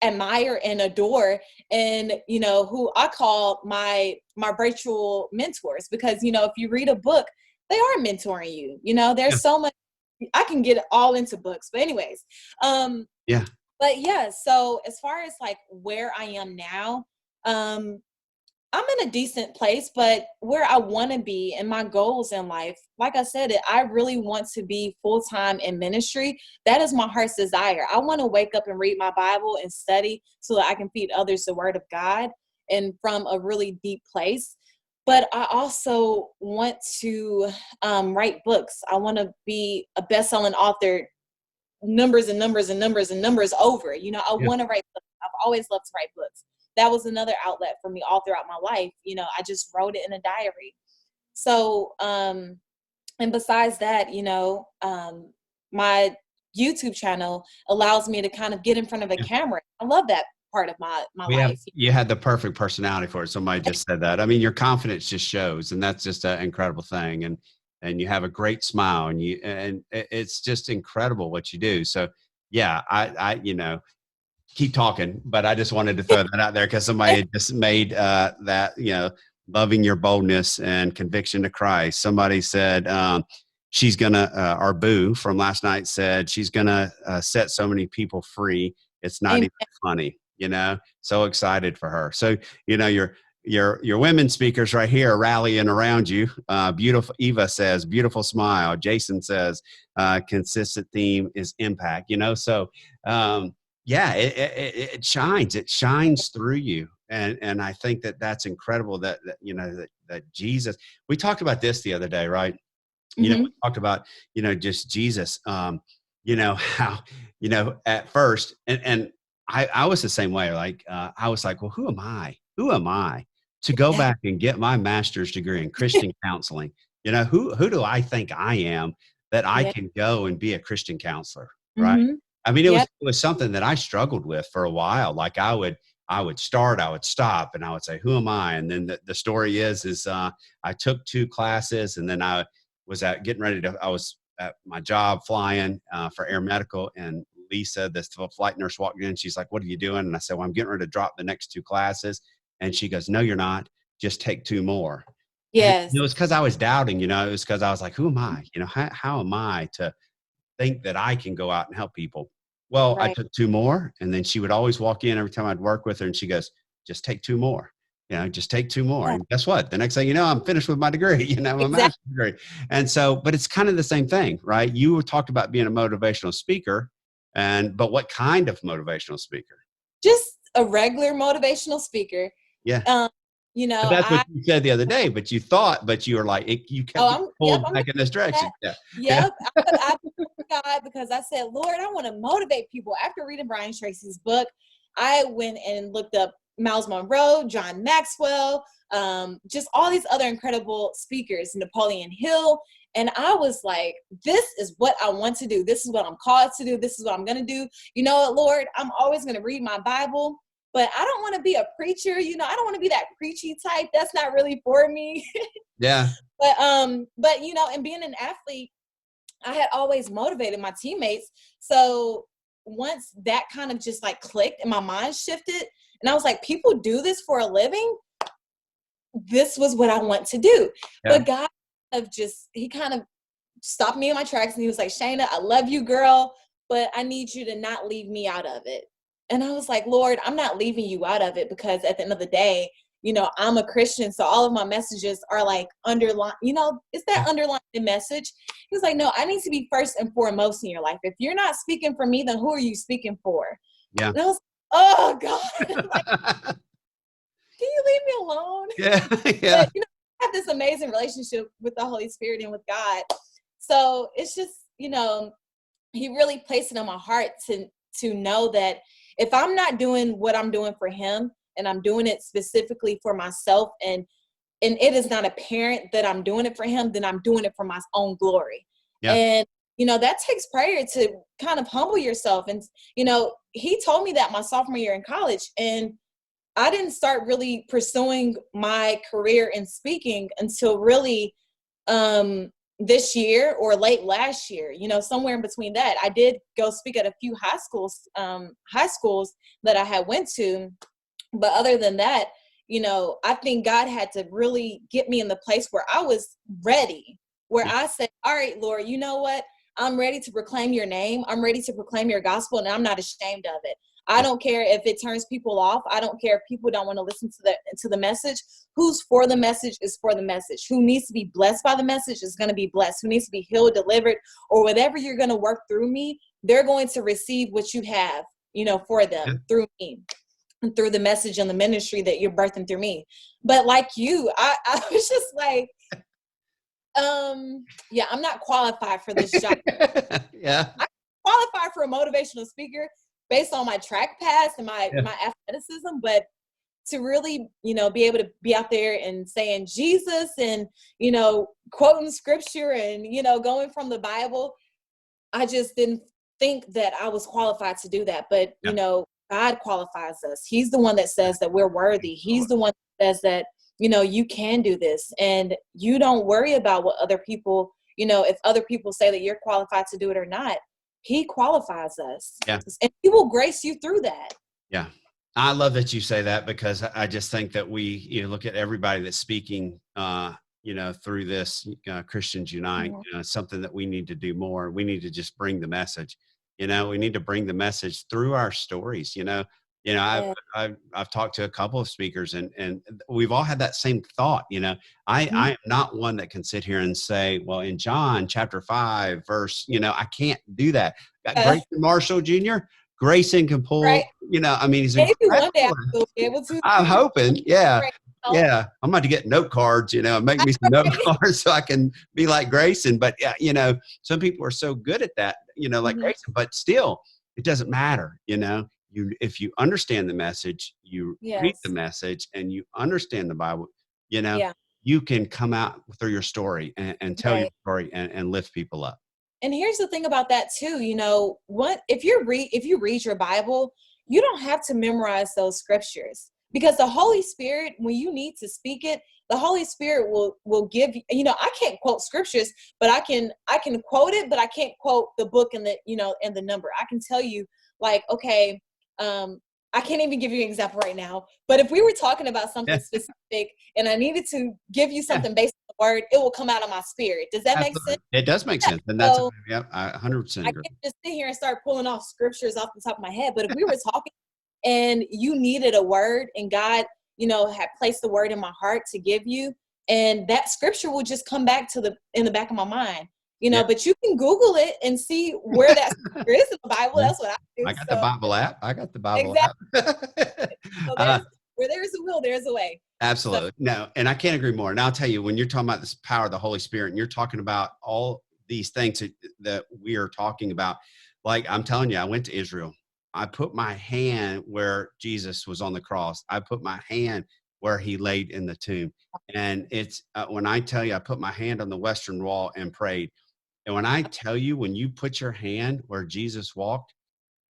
Speaker 1: admire and adore, and who I call my virtual mentors, because if you read a book, they are mentoring you.
Speaker 2: Yeah.
Speaker 1: There's so much. I can get all into books, but anyways,
Speaker 2: Yeah.
Speaker 1: but yeah, so as far as like where I am now, I'm in a decent place, but where I want to be and my goals in life, like I said, I really want to be full-time in ministry. That is my heart's desire. I want to wake up and read my Bible and study so that I can feed others the word of God, and from a really deep place. But I also want to write books. I want to be a best-selling author, numbers and numbers and numbers and numbers over. I
Speaker 2: Yeah.
Speaker 1: want to write books. I've always loved to write books. That was another outlet for me all throughout my life. I just wrote it in a diary. So, and besides that, my YouTube channel allows me to kind of get in front of a
Speaker 2: Yeah.
Speaker 1: camera. I love that part of my life.
Speaker 2: You had the perfect personality for it. Somebody just said that. I mean, your confidence just shows, and that's just an incredible thing. And you have a great smile, and it's just incredible what you do. So yeah, I keep talking, but I just wanted to throw that out there because somebody had just made that, loving your boldness and conviction to Christ. Somebody said she's going to, our Boo from last night said she's going to set so many people free. It's not
Speaker 1: Amen.
Speaker 2: even funny, so excited for her. So, your women speakers right here are rallying around you. Beautiful. Eva says, beautiful smile. Jason says, consistent theme is impact, so, yeah, it shines. It shines through you. And I think that that's incredible that Jesus, we talked about this the other day, right? We
Speaker 1: Hmm.
Speaker 2: talked about, just Jesus, how, at first, and I was the same way. Like, I was like, well, who am I? Who am I to go
Speaker 1: Yeah.
Speaker 2: back and get my master's degree in Christian counseling? Who do I think I am that I
Speaker 1: Yeah.
Speaker 2: can go and be a Christian counselor? Right.
Speaker 1: Hmm.
Speaker 2: I mean, it was,
Speaker 1: Yep.
Speaker 2: it was something that I struggled with for a while. Like, I would start, I would stop, and I would say, who am I? And then the story is I took 2 classes, and then I was at my job flying for air medical, and Lisa, this flight nurse, walked in. She's like, what are you doing? And I said, well, I'm getting ready to drop the next 2 classes. And she goes, no, you're not. Just take 2 more. And it
Speaker 1: Yes.
Speaker 2: was because I was doubting, it was because I was like, who am I? How am I to think that I can go out and help people? Well, I
Speaker 1: Right.
Speaker 2: took 2 more, and then she would always walk in every time I'd work with her, and she goes, just take 2 more. Just take 2 more.
Speaker 1: Yeah.
Speaker 2: And guess what? The next thing you know, I'm finished with my degree, my
Speaker 1: Exactly.
Speaker 2: master's degree. And so, but it's kind of the same thing, right? You talked about being a motivational speaker, but what kind of motivational speaker?
Speaker 1: Just a regular motivational speaker.
Speaker 2: Yeah.
Speaker 1: Um,
Speaker 2: But that's what
Speaker 1: I
Speaker 2: you said the other day, but you were like, you kept
Speaker 1: oh,
Speaker 2: getting
Speaker 1: yep,
Speaker 2: pulled
Speaker 1: I'm
Speaker 2: back in this
Speaker 1: that.
Speaker 2: direction. Yeah. Yeah.
Speaker 1: Yep. I God, because I said, Lord, I want to motivate people. After reading Brian Tracy's book, I went and looked up Miles Monroe, John Maxwell, just all these other incredible speakers, Napoleon Hill. And I was like, this is what I want to do. This is what I'm called to do. This is what I'm going to do. You know what, Lord, I'm always going to read my Bible, but I don't want to be a preacher. I don't want to be that preachy type. That's not really for me.
Speaker 2: Yeah.
Speaker 1: But and being an athlete, I had always motivated my teammates. So once that kind of just like clicked and my mind shifted, and I was like, people do this for a living. This was what I want to do.
Speaker 2: Yeah.
Speaker 1: But God he kind of stopped me in my tracks, and he was like, Shaina, I love you, girl, but I need you to not leave me out of it. And I was like, Lord, I'm not leaving you out of it, because at the end of the day, I'm a Christian. So all of my messages are like underlined, it's that underlying message. He was like, no, I need to be first and foremost in your life. If you're not speaking for me, then who are you speaking for?
Speaker 2: Yeah.
Speaker 1: And I was, oh God, like, can you leave me alone?
Speaker 2: Yeah. Yeah.
Speaker 1: But I have this amazing relationship with the Holy Spirit and with God. So it's just, he really placed it on my heart to know that if I'm not doing what I'm doing for him, and I'm doing it specifically for myself, and it is not apparent that I'm doing it for him, then I'm doing it for my own glory.
Speaker 2: Yeah.
Speaker 1: And that takes prayer to kind of humble yourself. And he told me that my sophomore year in college, and I didn't start really pursuing my career in speaking until really this year or late last year, somewhere in between that. I did go speak at a few high schools that I had went to. But other than that, I think God had to really get me in the place where I was ready, where
Speaker 2: Yeah.
Speaker 1: I said, all right, Lord, you know what? I'm ready to proclaim your name. I'm ready to proclaim your gospel, and I'm not ashamed of it. I
Speaker 2: Yeah.
Speaker 1: don't care if it turns people off. I don't care if people don't want to listen to the message. Who's for the message is for the message. Who needs to be blessed by the message is going to be blessed. Who needs to be healed, delivered, or whatever you're going to work through me, they're going to receive what you have, for them through me, and through the message and the ministry that you're birthing through me. But like you, I was just like, yeah, I'm not qualified for this job.
Speaker 2: Yeah.
Speaker 1: I'm qualified for a motivational speaker based on my track pass and my athleticism, but to really, be able to be out there and saying Jesus and, quoting scripture and, going from the Bible, I just didn't think that I was qualified to do that. But,
Speaker 2: Yeah.
Speaker 1: God qualifies us. He's the one that says that we're worthy. He's the one that says that, you can do this, and you don't worry about what other people, if other people say that you're qualified to do it or not. He qualifies us,
Speaker 2: Yeah.
Speaker 1: and he will grace you through that.
Speaker 2: Yeah. I love that you say that, because I just think that we, look at everybody that's speaking, through this Christians Unite, something that we need to do more. We need to just bring the message, we need to bring the message through our stories. You know,
Speaker 1: Yeah.
Speaker 2: I've talked to a couple of speakers, and we've all had that same thought. You know,
Speaker 1: Mhm.
Speaker 2: I am not one that can sit here and say, well, in John chapter 5 verse, you know, I can't do that. Got
Speaker 1: Yes.
Speaker 2: Grayson Marshall Jr. Grayson can
Speaker 1: Right.
Speaker 2: pull. You know, I mean, he's
Speaker 1: Maybe one day I
Speaker 2: incredible.
Speaker 1: will be able to.
Speaker 2: I'm hoping, yeah.
Speaker 1: Right. Oh,
Speaker 2: Yeah, I'm about to get note cards, you know, and make me some note
Speaker 1: right.
Speaker 2: cards so I can be like Grayson. But yeah, you know, some people are so good at that, you know, like
Speaker 1: Mhm.
Speaker 2: Grayson, but still, it doesn't matter, you know. You if you understand the message, you read the
Speaker 1: Yes.
Speaker 2: message, and you understand the Bible, you know,
Speaker 1: Yeah.
Speaker 2: you can come out through your story and tell your
Speaker 1: Right.
Speaker 2: story and lift people up.
Speaker 1: And here's the thing about that too, what if you read your Bible, you don't have to memorize those scriptures, because the Holy Spirit, when you need to speak it, the Holy Spirit will give you, I can't quote scriptures, but I can quote it, but I can't quote the book and and the number. I can tell you, like, okay, um I can't even give you an example right now, but if we were talking about something
Speaker 2: Yeah,
Speaker 1: specific and I needed to give you
Speaker 2: yeah,
Speaker 1: something based on the word, it will come out of my spirit. Does that make sense?
Speaker 2: absolutely. It does make
Speaker 1: Yeah.
Speaker 2: sense, and that's
Speaker 1: So
Speaker 2: yeah, I 100%
Speaker 1: I
Speaker 2: agree.
Speaker 1: can't just sit here and start pulling off scriptures off the top of my head. But if we were talking and you needed a word and God, had placed the word in my heart to give you, and that scripture will just come back in the back of my mind.
Speaker 2: Yeah.
Speaker 1: But you can Google it and see where that scripture is in the Bible.
Speaker 2: Yeah.
Speaker 1: That's what I do.
Speaker 2: I got the
Speaker 1: So
Speaker 2: Bible app. I got the Bible
Speaker 1: exactly.
Speaker 2: app.
Speaker 1: So
Speaker 2: uh,
Speaker 1: where there's a will, there's a way. So
Speaker 2: Absolutely. No, and I can't agree more. And I'll tell you, when you're talking about this power of the Holy Spirit and you're talking about all these things that we are talking about, like I'm telling you, I went to Israel. I put my hand where Jesus was on the cross. I put my hand where he laid in the tomb. And it's when I tell you, I put my hand on the Western Wall and prayed. And when I tell you, when you put your hand where Jesus walked,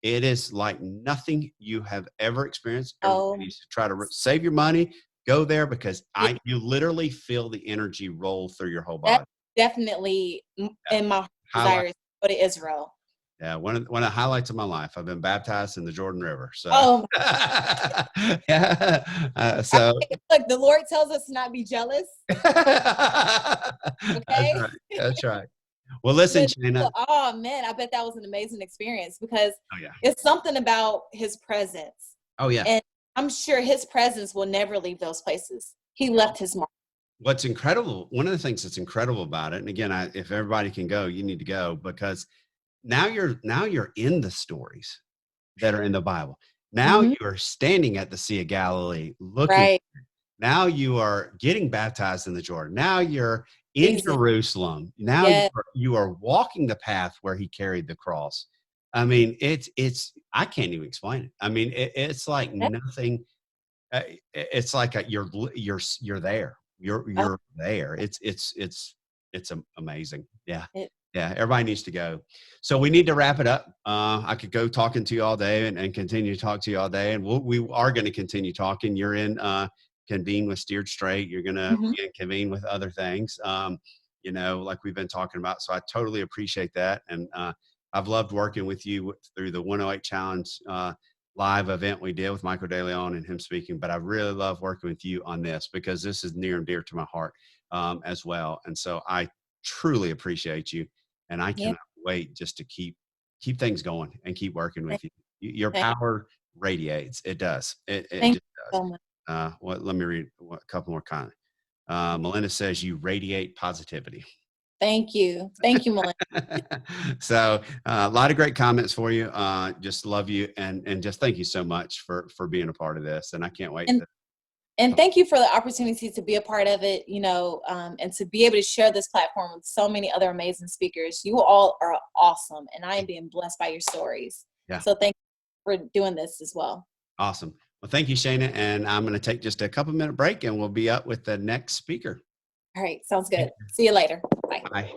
Speaker 2: it is like nothing you have ever experienced. Everybody
Speaker 1: oh
Speaker 2: needs to try to save your money, go there because
Speaker 1: yeah,
Speaker 2: you literally feel the energy roll through your whole
Speaker 1: that's
Speaker 2: body.
Speaker 1: definitely
Speaker 2: Yeah.
Speaker 1: in my
Speaker 2: Highlight,
Speaker 1: desire is to go to Israel.
Speaker 2: yeah, one of the highlights of my life. I've been baptized in the Jordan River. So,
Speaker 1: Oh,
Speaker 2: yeah.
Speaker 1: right.
Speaker 2: So
Speaker 1: Look, the Lord tells us to not be jealous.
Speaker 2: that's
Speaker 1: Okay.
Speaker 2: right. That's right. Well, listen,
Speaker 1: But
Speaker 2: Shaina.
Speaker 1: oh man, I bet that was an amazing experience, because
Speaker 2: Oh yeah.
Speaker 1: it's something about his presence.
Speaker 2: Oh yeah.
Speaker 1: And I'm sure his presence will never leave those places. He left his mark.
Speaker 2: What's incredible, one of the things that's incredible about it, and again, if everybody can go, you need to go because now you're in the stories that are in the Bible. Now
Speaker 1: Mhm.
Speaker 2: you are standing at the Sea of Galilee looking.
Speaker 1: Right.
Speaker 2: Now you are getting baptized in the Jordan. Now you're in
Speaker 1: Amazing.
Speaker 2: Jerusalem. Now
Speaker 1: Yeah.
Speaker 2: you are walking the path where he carried the cross. I mean, it's I can't even explain it. I mean, it's like nothing. It's like you're there.
Speaker 1: Oh,
Speaker 2: You're there. It's amazing. Yeah.
Speaker 1: it,
Speaker 2: Yeah, everybody needs to go. So we need to wrap it up. I could go talking to you all day and continue to talk to you all day, and we are going to continue talking. You're in Convene with Steered Straight. You're going to
Speaker 1: mhm.
Speaker 2: be in Convene with other things, you know, like we've been talking about. So I totally appreciate that, and I've loved working with you through the 108 Challenge live event we did with Michael De Leon and him speaking. But I really love working with you on this because this is near and dear to my heart as well. And so I truly appreciate you, and I
Speaker 1: Yeah.
Speaker 2: cannot wait just to keep things going and keep working
Speaker 1: Thank,
Speaker 2: with you. Your
Speaker 1: thank,
Speaker 2: power radiates. It does. It
Speaker 1: thank
Speaker 2: just
Speaker 1: you
Speaker 2: does.
Speaker 1: so much.
Speaker 2: Let me read a couple more comments. Melinda says you radiate positivity.
Speaker 1: Thank you. Thank you, Melinda.
Speaker 2: So a lot of great comments for you. Just love you and just thank you so much for being a part of this. And I can't wait
Speaker 1: And
Speaker 2: to
Speaker 1: and thank you for the opportunity to be a part of it, and to be able to share this platform with so many other amazing speakers. You all are awesome, and I am being blessed by your stories.
Speaker 2: yeah.
Speaker 1: So thank you for doing this as well.
Speaker 2: Awesome. Well, thank you, Shaina. And I'm going to take just a couple minute break and we'll be up with the next speaker.
Speaker 1: All right, sounds good. See you later. Bye.
Speaker 2: Bye.